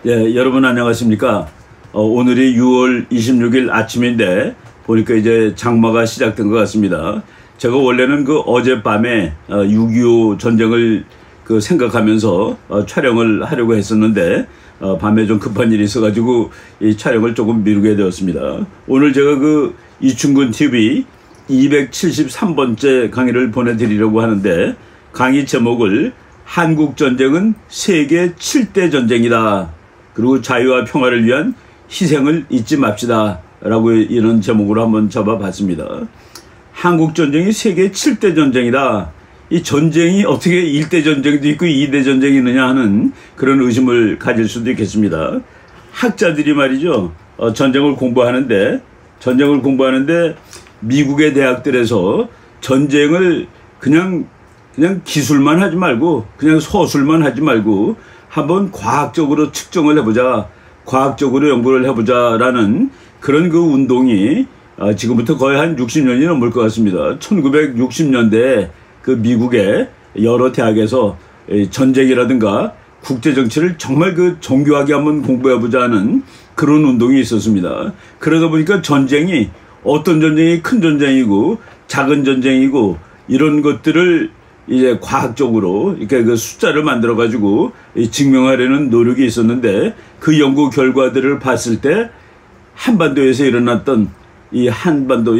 예, 여러분 안녕하십니까? 오늘이 6월 26일 아침인데 보니까 이제 장마가 시작된 것 같습니다. 제가 원래는 그 어젯밤에 6.25 전쟁을 생각하면서 촬영을 하려고 했었는데 밤에 좀 급한 일이 있어가지고 이 촬영을 조금 미루게 되었습니다. 오늘 제가 이충근 TV 273번째 강의를 보내드리려고 하는데 강의 제목을 한국전쟁은 세계 7대 전쟁이다. 그리고 자유와 평화를 위한 희생을 잊지 맙시다. 라고 이런 제목으로 한번 잡아봤습니다. 한국전쟁이 세계 7대 전쟁이다. 이 전쟁이 어떻게 1대 전쟁도 있고 2대 전쟁이 있느냐 하는 그런 의심을 가질 수도 있겠습니다. 학자들이 말이죠. 전쟁을 공부하는데 미국의 대학들에서 전쟁을 그냥 기술만 하지 말고 그냥 서술만 하지 말고 한번 과학적으로 측정을 해보자, 과학적으로 연구를 해보자라는 그런 운동이 지금부터 거의 한 60년이 넘을 것 같습니다. 1960년대에 미국의 여러 대학에서 전쟁이라든가 국제정치를 정말 정교하게 한번 공부해보자는 그런 운동이 있었습니다. 그러다 보니까 전쟁이 어떤 전쟁이 큰 전쟁이고 작은 전쟁이고 이런 것들을 이제 과학적으로 이렇게 숫자를 만들어 가지고 증명하려는 노력이 있었는데 그 연구 결과들을 봤을 때 한반도에서 일어났던 이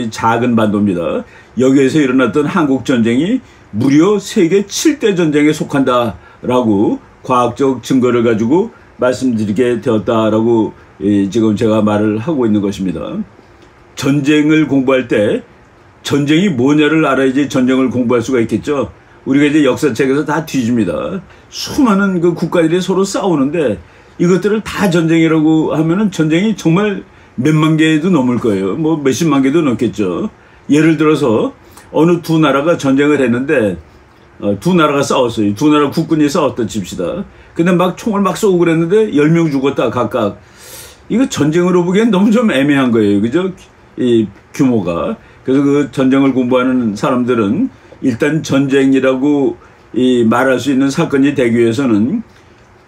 작은 반도입니다. 여기에서 일어났던 한국 전쟁이 무려 세계 7대 전쟁에 속한다라고 과학적 증거를 가지고 말씀드리게 되었다라고 지금 제가 말을 하고 있는 것입니다. 전쟁을 공부할 때 전쟁이 뭐냐를 알아야지 전쟁을 공부할 수가 있겠죠. 우리가 이제 역사책에서 다 뒤집니다. 수많은 국가들이 서로 싸우는데 이것들을 다 전쟁이라고 하면은 전쟁이 정말 몇만 개도 넘을 거예요. 뭐 몇십만 개도 넘겠죠. 예를 들어서 어느 두 나라가 전쟁을 했는데 두 나라가 싸웠어요. 두 나라 국군이 싸웠다 칩시다. 근데 막 총을 막 쏘고 그랬는데 10명 죽었다 각각. 이거 전쟁으로 보기엔 너무 좀 애매한 거예요. 그죠? 이 규모가. 그래서 전쟁을 공부하는 사람들은 일단 전쟁이라고 말할 수 있는 사건이 되기 위해서는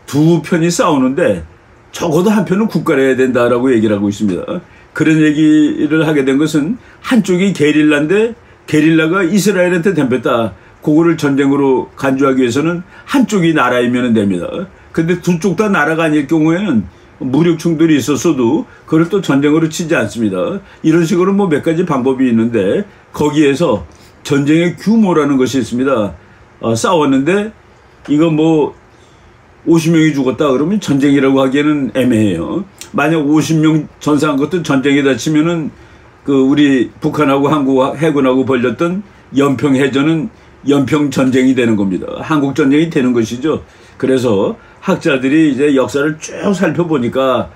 두 편이 싸우는데 적어도 한 편은 국가를 해야 된다라고 얘기를 하고 있습니다. 그런 얘기를 하게 된 것은 한쪽이 게릴라인데 게릴라가 이스라엘한테 덤볐다. 그거를 전쟁으로 간주하기 위해서는 한쪽이 나라이면 됩니다. 근데 두 쪽 다 나라가 아닐 경우에는 무력 충돌이 있었어도 그걸 또 전쟁으로 치지 않습니다. 이런 식으로 몇 가지 방법이 있는데 거기에서 전쟁의 규모라는 것이 있습니다. 싸웠는데 이거 50명이 죽었다 그러면 전쟁이라고 하기에는 애매해요. 만약 50명 전사한 것도 전쟁이다 치면은 우리 북한하고 한국 해군하고 벌렸던 연평해전은 연평전쟁이 되는 겁니다. 한국전쟁이 되는 것이죠. 그래서 학자들이 이제 역사를 쭉 살펴보니까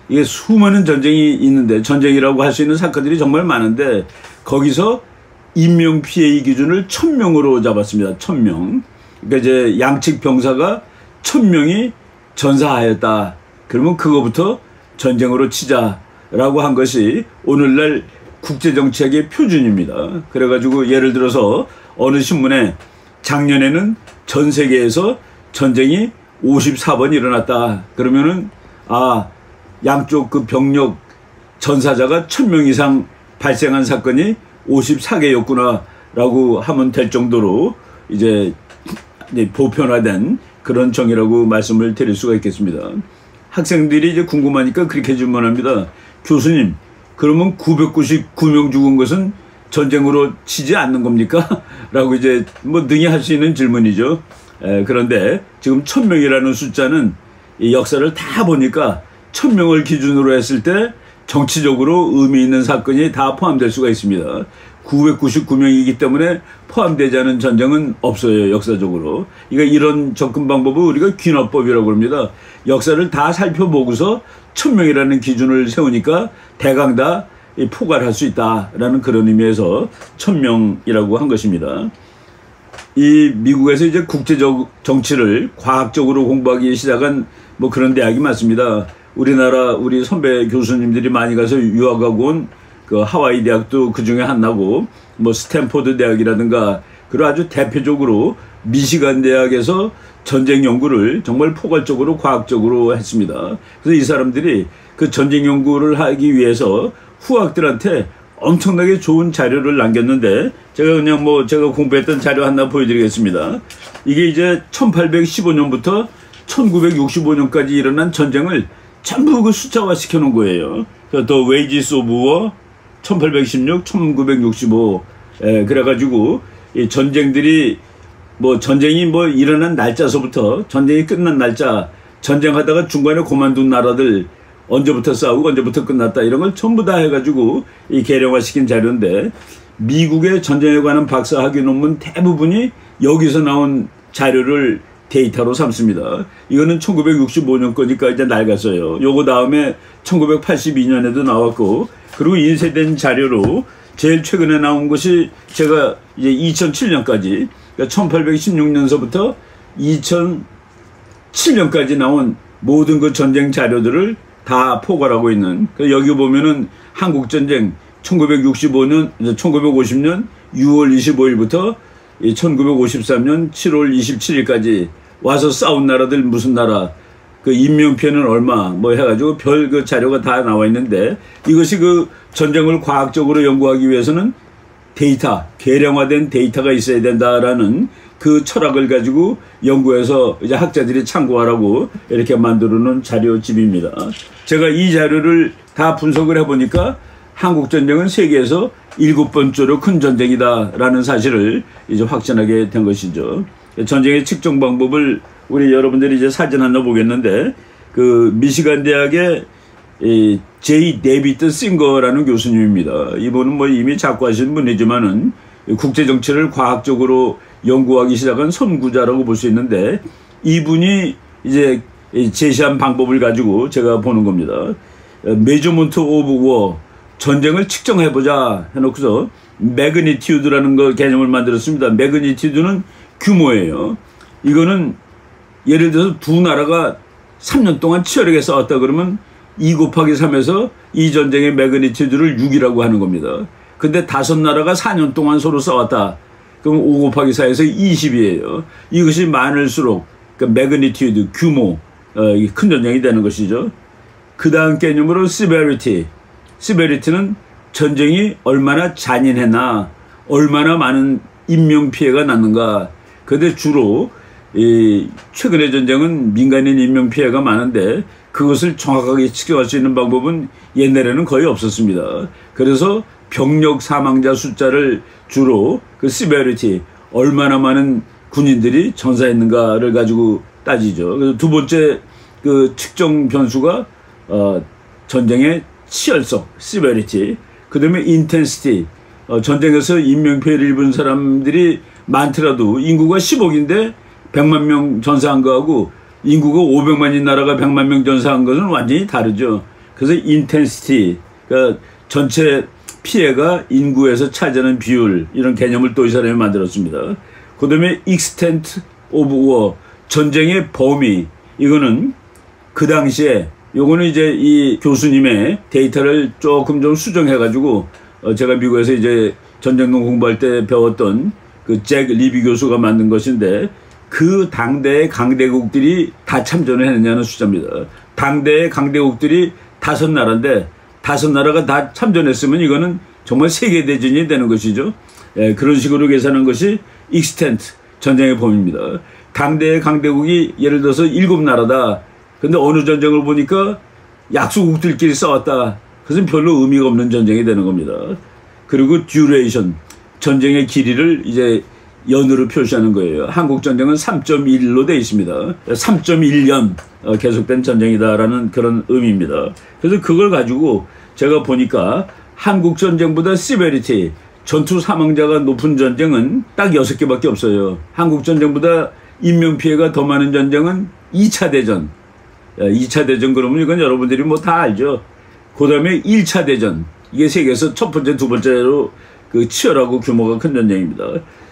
이게 수많은 전쟁이 있는데 전쟁이라고 할 수 있는 사건들이 정말 많은데 거기서 인명피해의 기준을 1000명으로 잡았습니다. 1000명. 그러니까 이제 양측 병사가 1000명이 전사하였다. 그러면 그거부터 전쟁으로 치자라고 한 것이 오늘날 국제정치학의 표준입니다. 그래가지고 예를 들어서 어느 신문에 작년에는 전 세계에서 전쟁이 54번 일어났다. 그러면은 양쪽 병력 전사자가 1000명 이상 발생한 사건이 54개였구나 라고 하면 될 정도로 이제 보편화된 그런 정의라고 말씀을 드릴 수가 있겠습니다. 학생들이 이제 궁금하니까 그렇게 질문합니다. 교수님, 그러면 999명 죽은 것은 전쟁으로 치지 않는 겁니까? 라고 이제 능히 할 수 있는 질문이죠. 그런데 지금 1000명이라는 숫자는 이 역사를 다 보니까 1000명을 기준으로 했을 때 정치적으로 의미 있는 사건이 다 포함될 수가 있습니다. 999명이기 때문에 포함되지 않은 전쟁은 없어요. 역사적으로. 그러니까 이런 접근 방법을 우리가 귀납법이라고 합니다. 역사를 다 살펴보고서 1000명이라는 기준을 세우니까 대강 다 포괄할 수 있다라는 그런 의미에서 1000명이라고 한 것입니다. 이 미국에서 이제 국제적 정치를 과학적으로 공부하기 시작한 그런 대학이 많습니다. 우리나라 우리 선배 교수님들이 많이 가서 유학하고 온 하와이 대학도 그 중에 하나고 스탠포드 대학이라든가 그리고 아주 대표적으로 미시간 대학에서 전쟁 연구를 정말 포괄적으로 과학적으로 했습니다. 그래서 이 사람들이 그 전쟁 연구를 하기 위해서 후학들한테 엄청나게 좋은 자료를 남겼는데, 제가 그냥 제가 공부했던 자료 하나 보여드리겠습니다. 이게 이제 1815년부터 1965년까지 일어난 전쟁을 전부 그 숫자화 시켜 놓은 거예요. 더 웨이지스 오브 워 1816, 1965. 그래가지고 이 전쟁들이 전쟁이 일어난 날짜서부터 전쟁이 끝난 날짜, 전쟁하다가 중간에 그만둔 나라들 언제부터 싸우고 언제부터 끝났다, 이런 걸 전부 다 해가지고 이 계량화시킨 자료인데, 미국의 전쟁에 관한 박사 학위 논문 대부분이 여기서 나온 자료를 데이터로 삼습니다. 이거는 1965년 거니까 이제 낡았어요. 요거 다음에 1982년에도 나왔고, 그리고 인쇄된 자료로 제일 최근에 나온 것이 제가 이제 2007년까지, 그러니까 1816년서부터 2007년까지 나온 모든 그 전쟁 자료들을 다 포괄하고 있는, 여기 보면은 한국전쟁 1965년, 1950년 6월 25일부터 1953년 7월 27일까지 와서 싸운 나라들 무슨 나라, 그 인명피해는 얼마 해가지고 별 그 자료가 다 나와 있는데, 이것이 그 전쟁을 과학적으로 연구하기 위해서는 데이터, 계량화된 데이터가 있어야 된다라는 그 철학을 가지고 연구해서 이제 학자들이 참고하라고 이렇게 만들어 놓은 자료집입니다. 제가 이 자료를 다 분석을 해보니까 한국전쟁은 세계에서 7번째로 큰 전쟁이다라는 사실을 이제 확신하게 된 것이죠. 전쟁의 측정 방법을 우리 여러분들이 이제 사진 하나 보겠는데, 그 미시간 대학의 제이 데이비드 싱거라는 교수님입니다. 이분은 이미 작고하신 분이지만은 국제 정치를 과학적으로 연구하기 시작한 선구자라고 볼 수 있는데, 이분이 이제 제시한 방법을 가지고 제가 보는 겁니다. 메저먼트 오브 워, 전쟁을 측정해보자 해놓고서 매그니튜드라는 거 개념을 만들었습니다. 매그니튜드는 규모예요. 이거는 예를 들어서 두 나라가 3년 동안 치열하게 싸웠다 그러면 2 곱하기 3에서 이 전쟁의 매그니튜드를 6이라고 하는 겁니다. 근데 5나라가 4년 동안 서로 싸웠다. 그럼 5 곱하기 4에서 20이에요. 이것이 많을수록 매그니튜드, 규모, 큰 전쟁이 되는 것이죠. 그 다음 개념으로 severity. severity는 전쟁이 얼마나 잔인했나, 얼마나 많은 인명피해가 났는가. 근데 주로 최근의 전쟁은 민간인 인명피해가 많은데, 그것을 정확하게 측정할 수 있는 방법은 옛날에는 거의 없었습니다. 그래서 병력 사망자 숫자를 주로 그 severity, 얼마나 많은 군인들이 전사했는가를 가지고 따지죠. 그래서 두 번째 그 측정 변수가 전쟁의 치열성, severity. 그 다음에 intensity, 전쟁에서 인명피해를 입은 사람들이 많더라도 인구가 10억인데 100만 명 전사한 거하고 인구가 500만인 나라가 100만 명 전사한 것은 완전히 다르죠. 그래서 intensity, 그러니까 전체 피해가 인구에서 차지하는 비율, 이런 개념을 또 이 사람이 만들었습니다. 그 다음에 extent of war, 전쟁의 범위. 이거는 그 당시에, 요거는 이제 이 교수님의 데이터를 조금 좀 수정해가지고 제가 미국에서 이제 전쟁론 공부할 때 배웠던 그 잭 리비 교수가 만든 것인데, 그 당대의 강대국들이 다 참전을 했느냐는 숫자입니다. 당대의 강대국들이 5나라인데 5나라가 다 참전했으면 이거는 정말 세계대전이 되는 것이죠. 그런 식으로 계산한 것이 extent, 전쟁의 범위입니다. 당대의 강대국이 예를 들어서 7나라다. 근데 어느 전쟁을 보니까 약소국들끼리 싸웠다. 그것은 별로 의미가 없는 전쟁이 되는 겁니다. 그리고 duration, 전쟁의 길이를 이제 연으로 표시하는 거예요. 한국 전쟁은 3.1로 되어 있습니다. 3.1년 계속된 전쟁이다라는 그런 의미입니다. 그래서 그걸 가지고 제가 보니까 한국 전쟁보다 severity, 전투 사망자가 높은 전쟁은 딱 6개밖에 없어요. 한국 전쟁보다 인명피해가 더 많은 전쟁은 2차 대전. 2차 대전 그러면 이건 여러분들이 다 알죠. 그 다음에 1차 대전. 이게 세계에서 첫 번째, 두 번째로 그 치열하고 규모가 큰 전쟁입니다.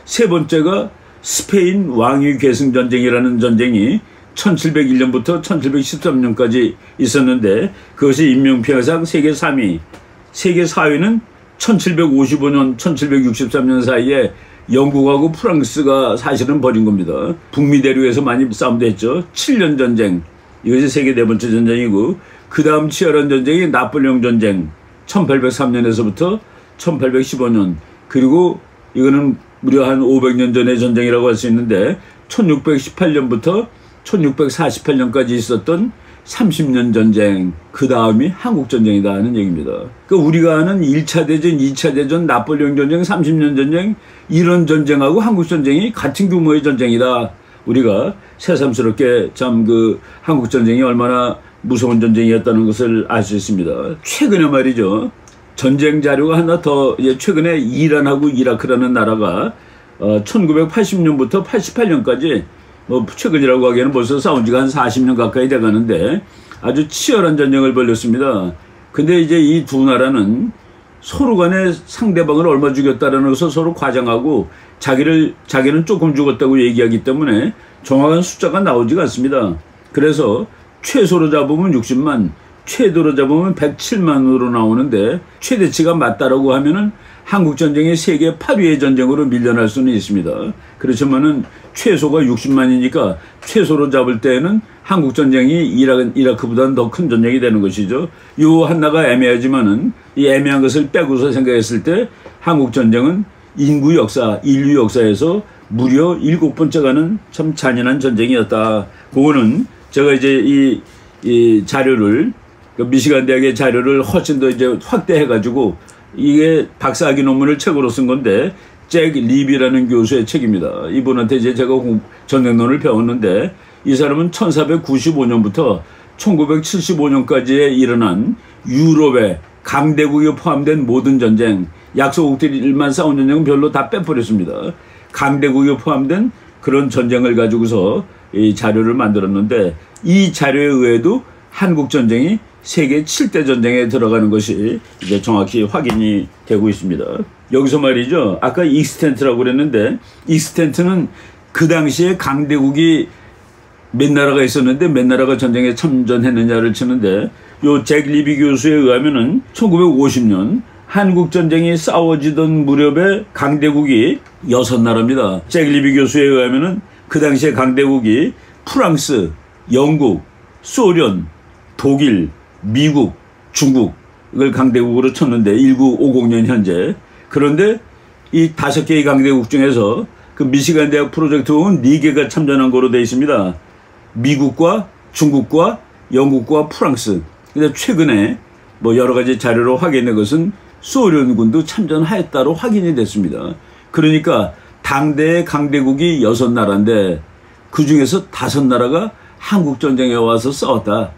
세 번째가 스페인 왕위 계승 전쟁이라는 전쟁이 1701년부터 1713년까지 있었는데, 그것이 인명피해상 세계 3위. 세계 4위는 1755년, 1763년 사이에 영국하고 프랑스가 사실은 벌인 겁니다. 북미 대륙에서 많이 싸움도 했죠. 7년 전쟁. 이것이 세계 네 번째 전쟁이고, 그 다음 치열한 전쟁이 나폴레옹 전쟁. 1803년에서부터 1815년. 그리고 이거는 무려 한 500년 전의 전쟁이라고 할 수 있는데 1618년부터 1648년까지 있었던 30년 전쟁, 그 다음이 한국전쟁이다 하는 얘기입니다. 그러니까 우리가 아는 1차 대전, 2차 대전, 나폴레옹 전쟁, 30년 전쟁, 이런 전쟁하고 한국전쟁이 같은 규모의 전쟁이다. 우리가 새삼스럽게 참 그 한국전쟁이 얼마나 무서운 전쟁이었다는 것을 알 수 있습니다. 최근에 말이죠. 전쟁 자료가 하나 더, 최근에 이란하고 이라크라는 나라가 1980년부터 88년까지 최근이라고 하기에는 벌써 싸운 지가 한 40년 가까이 돼 가는데 아주 치열한 전쟁을 벌였습니다. 근데 이제 이 두 나라는 서로 간에 상대방을 얼마 죽였다라는 것을 서로 과장하고 자기는 조금 죽었다고 얘기하기 때문에 정확한 숫자가 나오지가 않습니다. 그래서 최소로 잡으면 60만, 최대로 잡으면 107만으로 나오는데 최대치가 맞다라고 하면은 한국전쟁이 세계 8위의 전쟁으로 밀려날 수는 있습니다. 그렇지만은 최소가 60만이니까 최소로 잡을 때에는 한국전쟁이 이라크보다는 더 큰 전쟁이 되는 것이죠. 요 하나가 애매하지만은 이 애매한 것을 빼고서 생각했을 때 한국전쟁은 인류 역사에서 무려 7번째 가는 참 잔인한 전쟁이었다. 그거는 제가 이제 이 자료를, 미시간 대학의 자료를 훨씬 더 이제 확대해가지고 이게 박사학위 논문을 책으로 쓴 건데 잭 리비라는 교수의 책입니다. 이분한테 이제 제가 전쟁론을 배웠는데 이 사람은 1495년부터 1975년까지에 일어난 유럽의 강대국이 포함된 모든 전쟁, 약소국들만 싸운 전쟁은 별로 다 빼버렸습니다. 강대국이 포함된 그런 전쟁을 가지고서 이 자료를 만들었는데 이 자료에 의해도 한국전쟁이 세계 7대 전쟁에 들어가는 것이 이제 정확히 확인이 되고 있습니다. 여기서 말이죠. 아까 익스텐트라고 그랬는데 익스텐트는 그 당시에 강대국이 몇 나라가 있었는데 몇 나라가 전쟁에 참전했느냐를 치는데 요 잭 리비 교수에 의하면은 1950년 한국전쟁이 싸워지던 무렵에 강대국이 6나라입니다. 잭 리비 교수에 의하면은 그 당시에 강대국이 프랑스, 영국, 소련, 독일, 미국, 중국을 강대국으로 쳤는데 1950년 현재. 그런데 이 5개의 강대국 중에서 그 미시간 대학 프로젝트는 4개가 참전한 거로 되어 있습니다. 미국과 중국과 영국과 프랑스. 근데 최근에 뭐 여러 가지 자료로 확인된 것은 소련군도 참전하였다로 확인이 됐습니다. 그러니까 당대의 강대국이 6나라인데 그 중에서 5나라가 한국전쟁에 와서 싸웠다.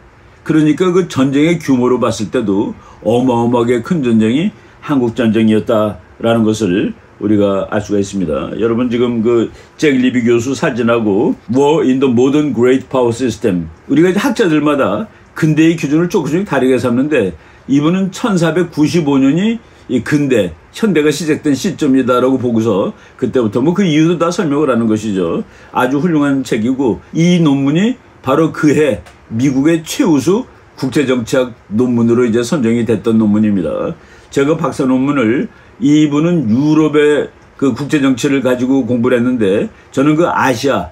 그러니까 그 전쟁의 규모로 봤을 때도 어마어마하게 큰 전쟁이 한국전쟁이었다라는 것을 우리가 알 수가 있습니다. 여러분 지금 그 잭 리비 교수 사진하고 War in the Modern Great Power System, 우리가 이제 학자들마다 근대의 기준을 조금씩 다르게 삼는데 이분은 1495년이 이 근대, 현대가 시작된 시점이다라고 보고서 그때부터 뭐 그 이유도 다 설명을 하는 것이죠. 아주 훌륭한 책이고 이 논문이 바로 그해 미국의 최우수 국제정치학 논문으로 이제 선정이 됐던 논문입니다. 제가 박사 논문을, 이분은 유럽의 그 국제정치를 가지고 공부를 했는데 저는 그 아시아,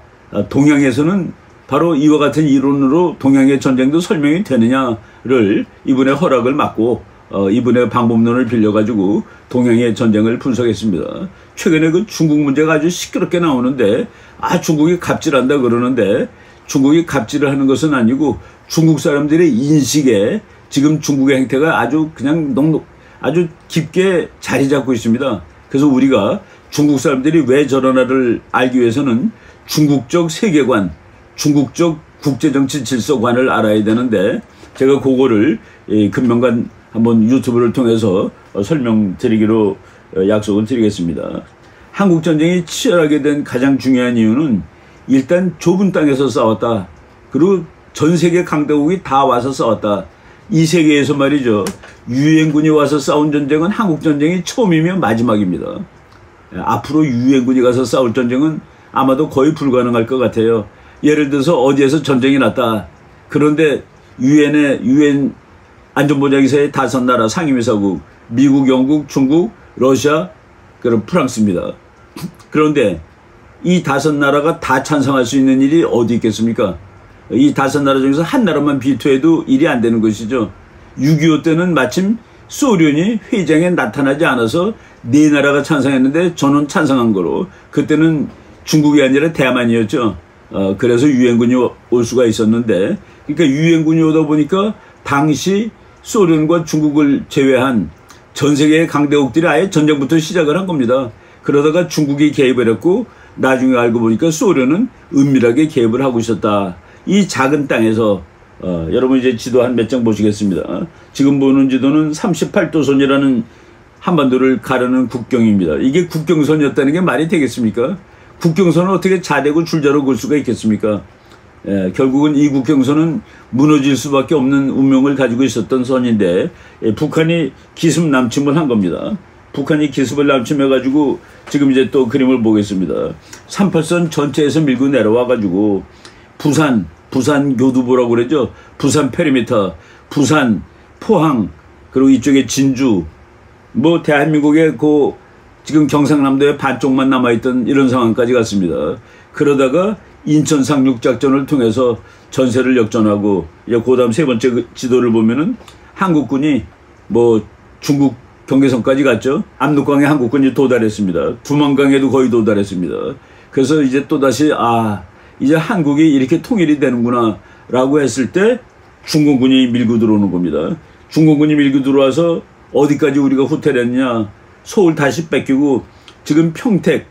동양에서는 바로 이와 같은 이론으로 동양의 전쟁도 설명이 되느냐를 이분의 허락을 받고 이분의 방법론을 빌려가지고 동양의 전쟁을 분석했습니다. 최근에 그 중국 문제가 아주 시끄럽게 나오는데 중국이 갑질한다 그러는데 중국이 갑질을 하는 것은 아니고 중국 사람들의 인식에 지금 중국의 행태가 아주 그냥 아주 깊게 자리 잡고 있습니다. 그래서 우리가 중국 사람들이 왜 저러나를 알기 위해서는 중국적 세계관, 중국적 국제정치 질서관을 알아야 되는데 제가 그거를 금명간 한번 유튜브를 통해서 설명드리기로 약속을 드리겠습니다. 한국전쟁이 치열하게 된 가장 중요한 이유는 일단 좁은 땅에서 싸웠다. 그리고 전 세계 강대국이 다 와서 싸웠다. 이 세계에서 말이죠. 유엔군이 와서 싸운 전쟁은 한국전쟁이 처음이며 마지막입니다. 앞으로 유엔군이 가서 싸울 전쟁은 아마도 거의 불가능할 것 같아요. 예를 들어서 어디에서 전쟁이 났다. 그런데 유엔 안전보장이사의 5나라 상임이사국, 미국, 영국, 중국, 러시아, 그리고 프랑스입니다. 그런데 이 5나라가 다 찬성할 수 있는 일이 어디 있겠습니까? 이 5나라 중에서 한 나라만 비토해도 일이 안 되는 것이죠. 6.25 때는 마침 소련이 회의장에 나타나지 않아서 4나라가 찬성했는데 저는 찬성한 거로, 그때는 중국이 아니라 대만이었죠. 그래서 유엔군이 올 수가 있었는데, 그러니까 유엔군이 오다 보니까 당시 소련과 중국을 제외한 전 세계의 강대국들이 아예 전쟁부터 시작을 한 겁니다. 그러다가 중국이 개입을 했고, 나중에 알고 보니까 소련은 은밀하게 개입을 하고 있었다. 이 작은 땅에서 여러분 이제 지도 한 몇 장 보시겠습니다. 지금 보는 지도는 38도선이라는 한반도를 가르는 국경입니다. 이게 국경선이었다는 게 말이 되겠습니까? 국경선을 어떻게 자대고 줄자로 걸 수가 있겠습니까? 결국은 이 국경선은 무너질 수밖에 없는 운명을 가지고 있었던 선인데, 북한이 기습 남침을 한 겁니다. 북한이 기습을 남침해가지고 지금 이제 또 그림을 보겠습니다. 38선 전체에서 밀고 내려와가지고 부산 교두보라고 그러죠. 부산 페리미터, 부산, 포항, 그리고 이쪽에 진주, 뭐 대한민국의 그 지금 경상남도의 반쪽만 남아있던 이런 상황까지 갔습니다. 그러다가 인천 상륙작전을 통해서 전세를 역전하고, 이제 그 다음 3번째 지도를 보면은 한국군이 뭐 중국 경계선까지 갔죠. 압록강에 한국군이 도달했습니다. 두만강에도 거의 도달했습니다. 그래서 이제 또다시 이제 한국이 이렇게 통일이 되는구나 라고 했을 때 중공군이 밀고 들어오는 겁니다. 중공군이 밀고 들어와서 어디까지 우리가 후퇴했느냐, 서울 다시 뺏기고 지금 평택,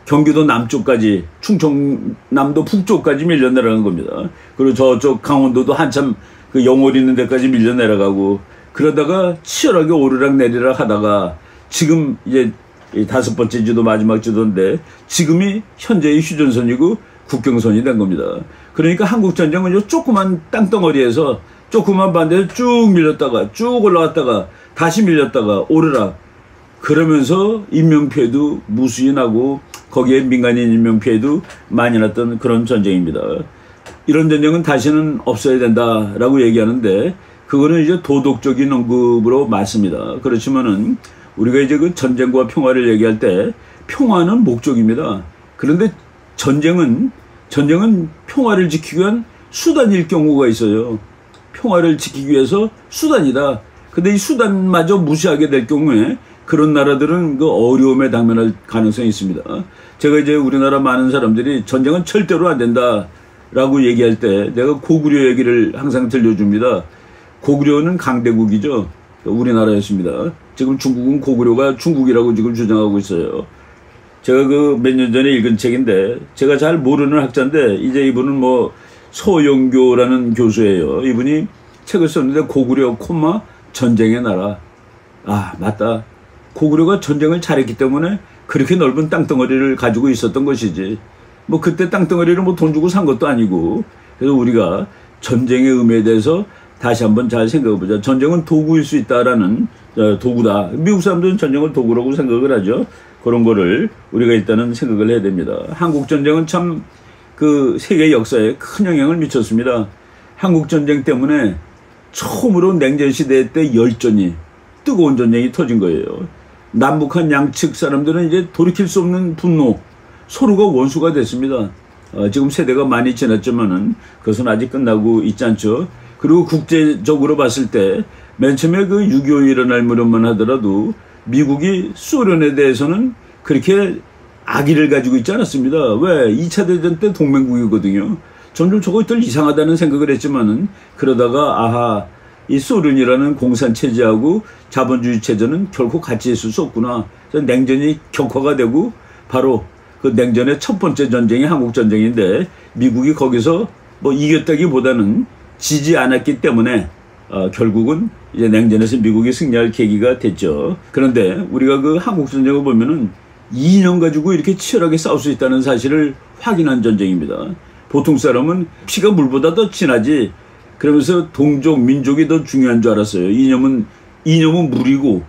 경기도 남쪽까지, 충청남도 북쪽까지 밀려 내려간 겁니다. 그리고 저쪽 강원도도 한참 그 영월 있는 데까지 밀려 내려가고, 그러다가 치열하게 오르락 내리락 하다가 지금 이제 5번째 지도, 마지막 지도인데 지금이 현재의 휴전선이고 국경선이 된 겁니다. 그러니까 한국전쟁은 요 조그만 땅덩어리에서 조그만 반대에 쭉 밀렸다가 쭉 올라갔다가 다시 밀렸다가 오르락, 그러면서 인명피해도 무수히 나고 거기에 민간인 인명피해도 많이 났던 그런 전쟁입니다. 이런 전쟁은 다시는 없어야 된다라고 얘기하는데, 그거는 이제 도덕적인 언급으로 맞습니다. 그렇지만은 우리가 이제 그 전쟁과 평화를 얘기할 때 평화는 목적입니다. 그런데 전쟁은 평화를 지키기 위한 수단일 경우가 있어요. 평화를 지키기 위해서 수단이다. 근데 이 수단마저 무시하게 될 경우에 그런 나라들은 그 어려움에 당면할 가능성이 있습니다. 제가 이제 우리나라 많은 사람들이 전쟁은 절대로 안 된다라고 얘기할 때 내가 고구려 얘기를 항상 들려줍니다. 고구려는 강대국이죠. 우리나라였습니다. 지금 중국은 고구려가 중국이라고 지금 주장하고 있어요. 제가 그 몇 년 전에 읽은 책인데, 제가 잘 모르는 학자인데 이제 이분은 뭐 서영교라는 교수예요. 이분이 책을 썼는데 고구려, 전쟁의 나라. 맞다. 고구려가 전쟁을 잘했기 때문에 그렇게 넓은 땅덩어리를 가지고 있었던 것이지, 뭐 그때 땅덩어리를 뭐 돈 주고 산 것도 아니고. 그래서 우리가 전쟁의 의미에 대해서 다시 한번 잘 생각해보자. 전쟁은 도구일 수 있다라는, 도구다. 미국 사람들은 전쟁을 도구라고 생각을 하죠. 그런 거를 우리가 일단은 생각을 해야 됩니다. 한국전쟁은 참 그 세계 역사에 큰 영향을 미쳤습니다. 한국전쟁 때문에 처음으로 냉전시대 때 열전이, 뜨거운 전쟁이 터진 거예요. 남북한 양측 사람들은 이제 돌이킬 수 없는 분노, 서로가 원수가 됐습니다. 지금 세대가 많이 지났지만은 그것은 아직 끝나고 있지 않죠. 그리고 국제적으로 봤을 때 맨 처음에 그 6.25 일어날 무렵만 하더라도 미국이 소련에 대해서는 그렇게 악의를 가지고 있지 않았습니다. 왜? 2차 대전 때 동맹국이거든요. 점점 저것들 이상하다는 생각을 했지만은, 그러다가 이 소련이라는 공산체제하고 자본주의 체제는 결코 같이 있을 수 없구나. 그래서 냉전이 격화가 되고, 바로 그 냉전의 첫 번째 전쟁이 한국전쟁인데, 미국이 거기서 뭐 이겼다기보다는 지지 않았기 때문에 결국은 이제 냉전에서 미국이 승리할 계기가 됐죠. 그런데 우리가 그 한국전쟁을 보면은 2년 가지고 이렇게 치열하게 싸울 수 있다는 사실을 확인한 전쟁입니다. 보통 사람은 피가 물보다 더 진하지, 그러면서 동족, 민족이 더 중요한 줄 알았어요. 이념은 물이고,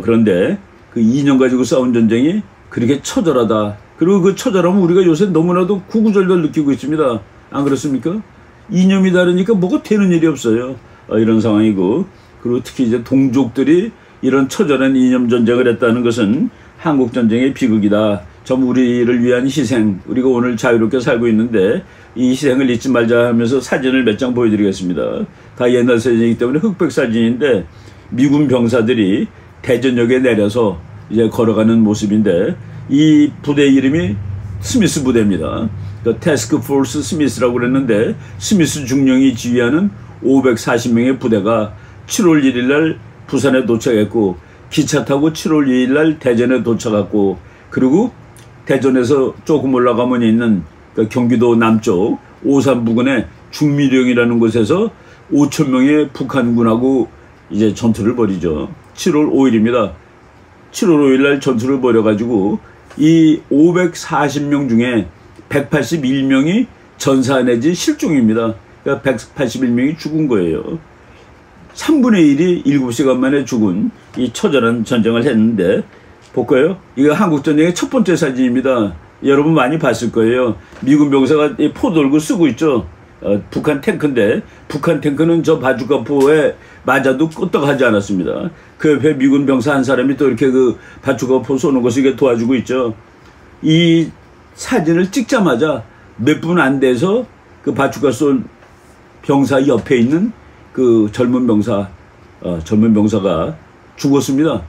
그런데 그 2년 가지고 싸운 전쟁이 그렇게 처절하다. 그리고 그 처절함은 우리가 요새 너무나도 구구절절 느끼고 있습니다. 안 그렇습니까? 이념이 다르니까 뭐가 되는 일이 없어요. 이런 상황이고, 그리고 특히 이제 동족들이 이런 처절한 이념 전쟁을 했다는 것은 한국전쟁의 비극이다. 참 우리를 위한 희생, 우리가 오늘 자유롭게 살고 있는데 이 희생을 잊지 말자 하면서 사진을 몇 장 보여드리겠습니다. 다 옛날 사진이기 때문에 흑백 사진인데 미군 병사들이 대전역에 내려서 이제 걸어가는 모습인데 이 부대 이름이 스미스 부대입니다. 그 태스크 포스 스미스라고 그랬는데 스미스 중령이 지휘하는 540명의 부대가 7월 1일 날 부산에 도착했고 기차 타고 7월 2일 날 대전에 도착했고 그리고 대전에서 조금 올라가면 있는 그 경기도 남쪽 오산 부근의 중미령이라는 곳에서 5천 명의 북한군하고 이제 전투를 벌이죠. 7월 5일입니다. 7월 5일 날 전투를 벌여가지고 이 540명 중에 181명이 전사 내지 실종입니다. 그러니까 181명이 죽은 거예요. 3분의 1이 7시간 만에 죽은 이 처절한 전쟁을 했는데 볼까요? 이거 한국전쟁의 첫 번째 사진입니다. 여러분 많이 봤을 거예요. 미군 병사가 포 돌고 쓰고 있죠. 북한 탱크인데 북한 탱크는 저 바주카포에 맞아도 끄떡하지 않았습니다. 그 옆에 미군 병사 한 사람이 또 이렇게 그 바주카포 쏘는 것을 이렇게 도와주고 있죠. 이 사진을 찍자마자 몇 분 안 돼서 그 바주카 쏜 병사 옆에 있는 그 젊은 병사가 죽었습니다.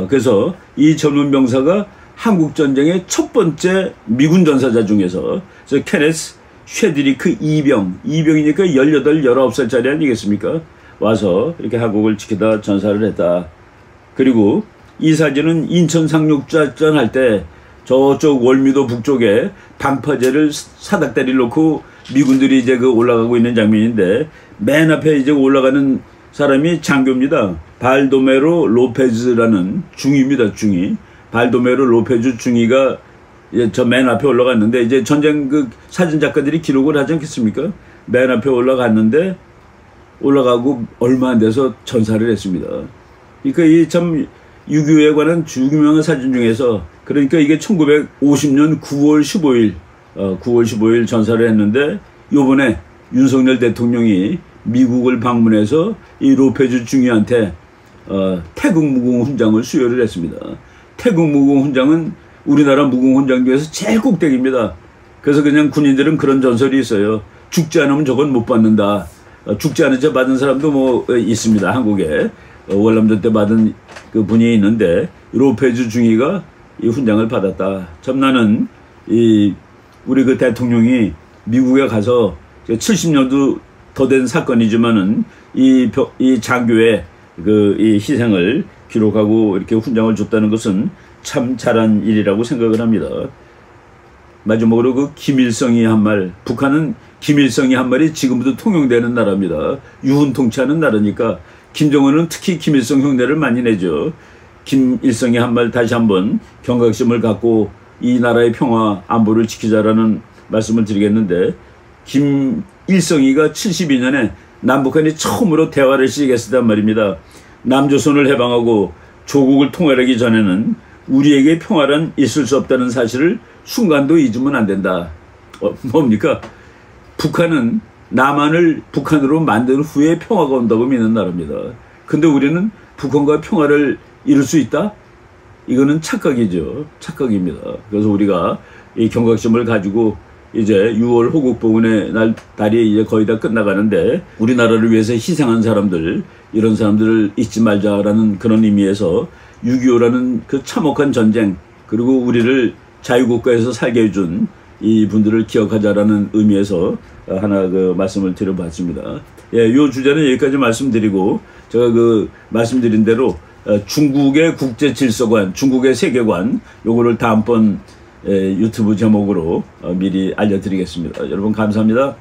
그래서 이 젊은 병사가 한국 전쟁의 첫 번째 미군 전사자 중에서 케네스 쉐드리크 이병이니까 18, 19살짜리 아니겠습니까? 와서 이렇게 한국을 지키다 전사를 했다. 그리고 이 사진은 인천 상륙작전 할 때 저쪽 월미도 북쪽에 방파제를 사닥다리를 놓고 미군들이 이제 그 올라가고 있는 장면인데 맨 앞에 이제 올라가는 사람이 장교입니다. 발도메로 로페즈라는 중위입니다. 중위. 발도메로 로페즈 중위가 저 맨 앞에 올라갔는데 이제 전쟁 그 사진 작가들이 기록을 하지 않겠습니까? 맨 앞에 올라갔는데 올라가고 얼마 안 돼서 전사를 했습니다. 그러니까 이 참 6.25에 관한 유명한 사진 중에서 그러니까 이게 1950년 9월 15일 전사를 했는데 요번에 윤석열 대통령이 미국을 방문해서 이 로페즈 중위한테 태국 무공 훈장을 수여를 했습니다. 태국 무공 훈장은 우리나라 무공 훈장 중에서 제일 꼭대기입니다. 그래서 그냥 군인들은 그런 전설이 있어요. 죽지 않으면 저건 못 받는다. 죽지 않은 채 받은 사람도 뭐 있습니다. 한국에 월남전 때 받은 그 분이 있는데 로페즈 중위가 이 훈장을 받았다. 참 나는 우리 그 대통령이 미국에 가서 70년도 더 된 사건이지만은 이 장교의 이 희생을 기록하고 이렇게 훈장을 줬다는 것은 참 잘한 일이라고 생각을 합니다. 마지막으로 그 김일성이 한 말, 북한은 김일성이 한 말이 지금도 통용되는 나라입니다. 유훈통치하는 나라니까 김정은은 특히 김일성 흉내를 많이 내죠. 김일성이 한 말 다시 한번 경각심을 갖고 이 나라의 평화 안보를 지키자라는 말씀을 드리겠는데 김일성이가 72년에 남북한이 처음으로 대화를 시작했단 말입니다. 남조선을 해방하고 조국을 통일하기 전에는 우리에게 평화란 있을 수 없다는 사실을 순간도 잊으면 안 된다. 뭡니까? 북한은 남한을 북한으로 만든 후에 평화가 온다고 믿는 나라입니다. 근데 우리는 북한과 평화를 이룰 수 있다? 이거는 착각이죠. 착각입니다. 그래서 우리가 이 경각심을 가지고 이제 6월 호국보훈의 달이 이제 거의 다 끝나가는데 우리나라를 위해서 희생한 사람들, 이런 사람들을 잊지 말자라는 그런 의미에서 6.25라는 그 참혹한 전쟁, 그리고 우리를 자유국가에서 살게 해준 이 분들을 기억하자라는 의미에서 하나 그 말씀을 드려봤습니다. 예, 요 주제는 여기까지 말씀드리고 제가 그 말씀드린 대로 중국의 국제 질서관, 중국의 세계관, 요거를 다음번 유튜브 제목으로 미리 알려드리겠습니다. 여러분 감사합니다.